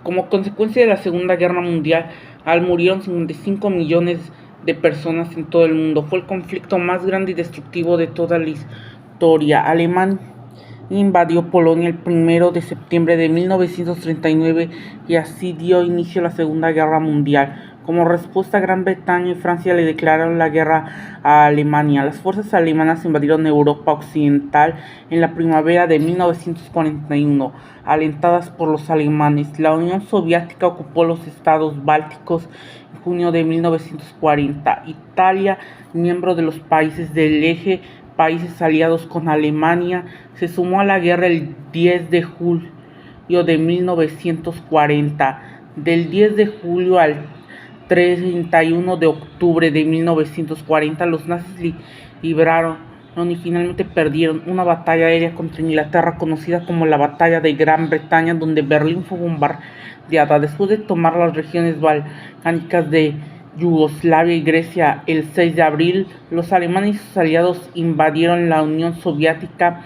Como consecuencia de la Segunda Guerra Mundial, murieron 55 millones de personas en todo el mundo. Fue el conflicto más grande y destructivo de toda la historia. Alemania invadió Polonia el 1 de septiembre de 1939 y así dio inicio a la Segunda Guerra Mundial. Como respuesta, Gran Bretaña y Francia le declararon la guerra a Alemania. Las fuerzas alemanas invadieron Europa Occidental en la primavera de 1941, alentadas por los alemanes. La Unión Soviética ocupó los estados bálticos en junio de 1940. Italia, miembro de los países del eje, países aliados con Alemania, se sumó a la guerra el 10 de julio de 1940. Del 10 de julio al 31 de octubre de 1940, los nazis libraron y finalmente perdieron una batalla aérea contra Inglaterra conocida como la Batalla de Gran Bretaña, donde Berlín fue bombardeada. Después de tomar las regiones balcánicas de Yugoslavia y Grecia el 6 de abril, los alemanes y sus aliados invadieron la Unión Soviética,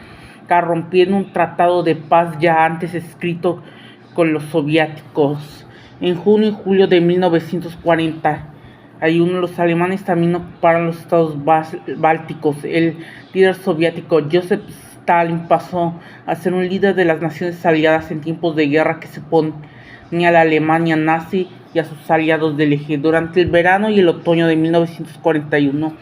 rompiendo un tratado de paz ya antes escrito con los soviéticos. En junio y julio de 1941, los alemanes también ocuparon los estados bálticos. El líder soviético Joseph Stalin pasó a ser un líder de las naciones aliadas en tiempos de guerra que se oponía a la Alemania nazi y a sus aliados del eje. Durante el verano y el otoño de 1941,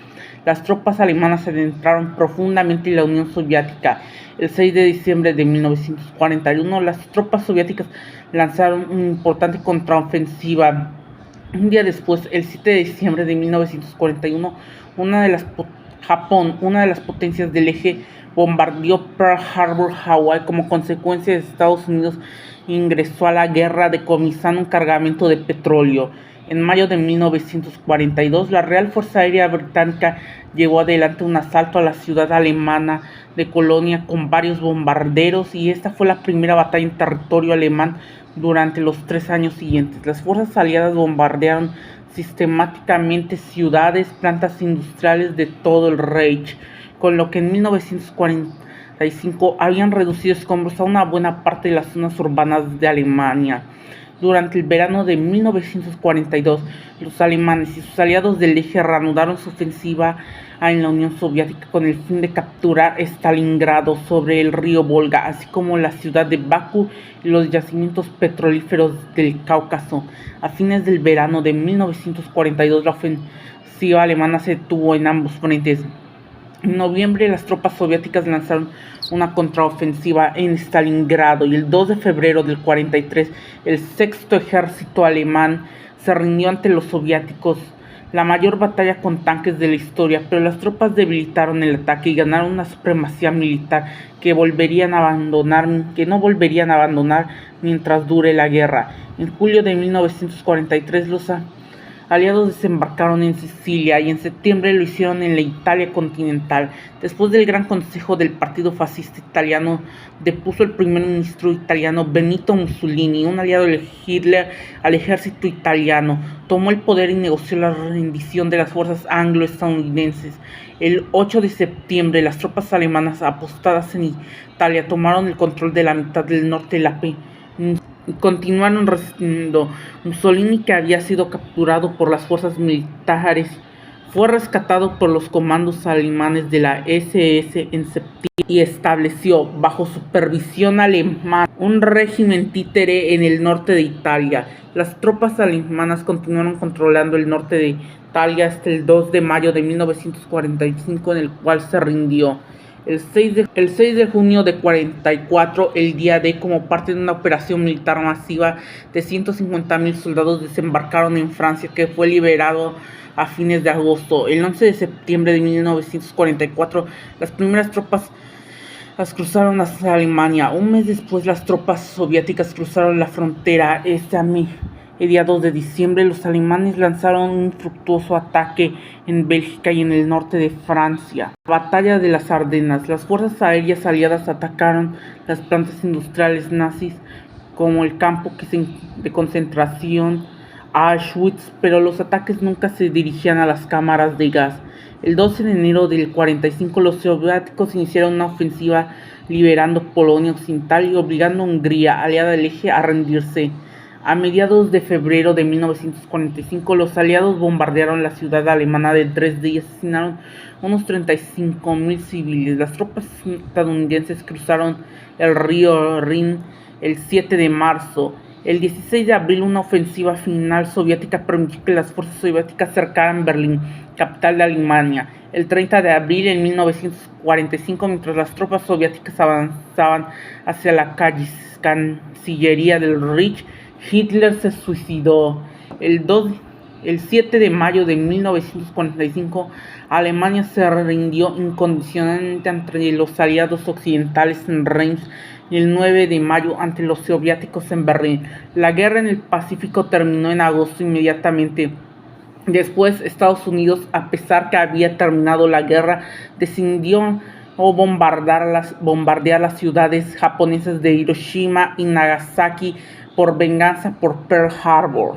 las tropas alemanas se adentraron profundamente en la Unión Soviética. El 6 de diciembre de 1941, las tropas soviéticas lanzaron una importante contraofensiva. Un día después, el 7 de diciembre de 1941, Japón, una de las potencias del eje, bombardeó Pearl Harbor, Hawái. Como consecuencia, Estados Unidos ingresó a la guerra decomisando un cargamento de petróleo. En mayo de 1942, la Real Fuerza Aérea Británica llevó adelante un asalto a la ciudad alemana de Colonia con varios bombarderos, y esta fue la primera batalla en territorio alemán durante los 3 años siguientes. Las fuerzas aliadas bombardearon sistemáticamente ciudades, plantas industriales de todo el Reich, con lo que en 1945 habían reducido escombros a una buena parte de las zonas urbanas de Alemania. Durante el verano de 1942, los alemanes y sus aliados del eje reanudaron su ofensiva en la Unión Soviética con el fin de capturar Stalingrado sobre el río Volga, así como la ciudad de Bakú y los yacimientos petrolíferos del Cáucaso. A fines del verano de 1942, la ofensiva alemana se detuvo en ambos frentes. En noviembre, las tropas soviéticas lanzaron una contraofensiva en Stalingrado, y el 2 de febrero del 43, el sexto ejército alemán se rindió ante los soviéticos, la mayor batalla con tanques de la historia, pero las tropas debilitaron el ataque y ganaron una supremacía militar que no volverían a abandonar mientras dure la guerra. En julio de 1943, los aliados desembarcaron en Sicilia, y en septiembre lo hicieron en la Italia continental. Después del Gran Consejo del Partido Fascista Italiano, depuso el primer ministro italiano Benito Mussolini, un aliado de Hitler, al ejército italiano. Tomó el poder y negoció la rendición de las fuerzas anglo-estadounidenses. El 8 de septiembre, las tropas alemanas apostadas en Italia tomaron el control de la mitad del norte de la península y continuaron resistiendo. Mussolini, que había sido capturado por las fuerzas militares, fue rescatado por los comandos alemanes de la SS en septiembre y estableció, bajo supervisión alemana, un régimen títere en el norte de Italia. Las tropas alemanas continuaron controlando el norte de Italia hasta el 2 de mayo de 1945, en el cual se rindió. El 6 de junio de 44, el día D, como parte de una operación militar masiva de 150,000 soldados, desembarcaron en Francia, que fue liberado a fines de agosto. El 11 de septiembre de 1944, las primeras tropas cruzaron hacia Alemania. Un mes después, las tropas soviéticas cruzaron la frontera. A mediados de diciembre, los alemanes lanzaron un infructuoso ataque en Bélgica y en el norte de Francia. Batalla de las Ardenas. Las fuerzas aéreas aliadas atacaron las plantas industriales nazis, como el campo de concentración Auschwitz, pero los ataques nunca se dirigían a las cámaras de gas. El 12 de enero del 45, los soviéticos iniciaron una ofensiva liberando Polonia Occidental y obligando a Hungría, aliada del eje, a rendirse. A mediados de febrero de 1945, los aliados bombardearon la ciudad alemana de Dresde y asesinaron unos 35.000 civiles. Las tropas estadounidenses cruzaron el río Rin el 7 de marzo. El 16 de abril, una ofensiva final soviética permitió que las fuerzas soviéticas cercaran Berlín, capital de Alemania. El 30 de abril de 1945, mientras las tropas soviéticas avanzaban hacia la Cancillería del Reich, Hitler se suicidó. El 7 de mayo de 1945, Alemania se rindió incondicionalmente ante los aliados occidentales en Reims y el 9 de mayo ante los soviéticos en Berlín. La guerra en el Pacífico terminó en agosto inmediatamente. Después, Estados Unidos, a pesar que había terminado la guerra, decidió bombardear las ciudades japonesas de Hiroshima y Nagasaki por venganza por Pearl Harbor.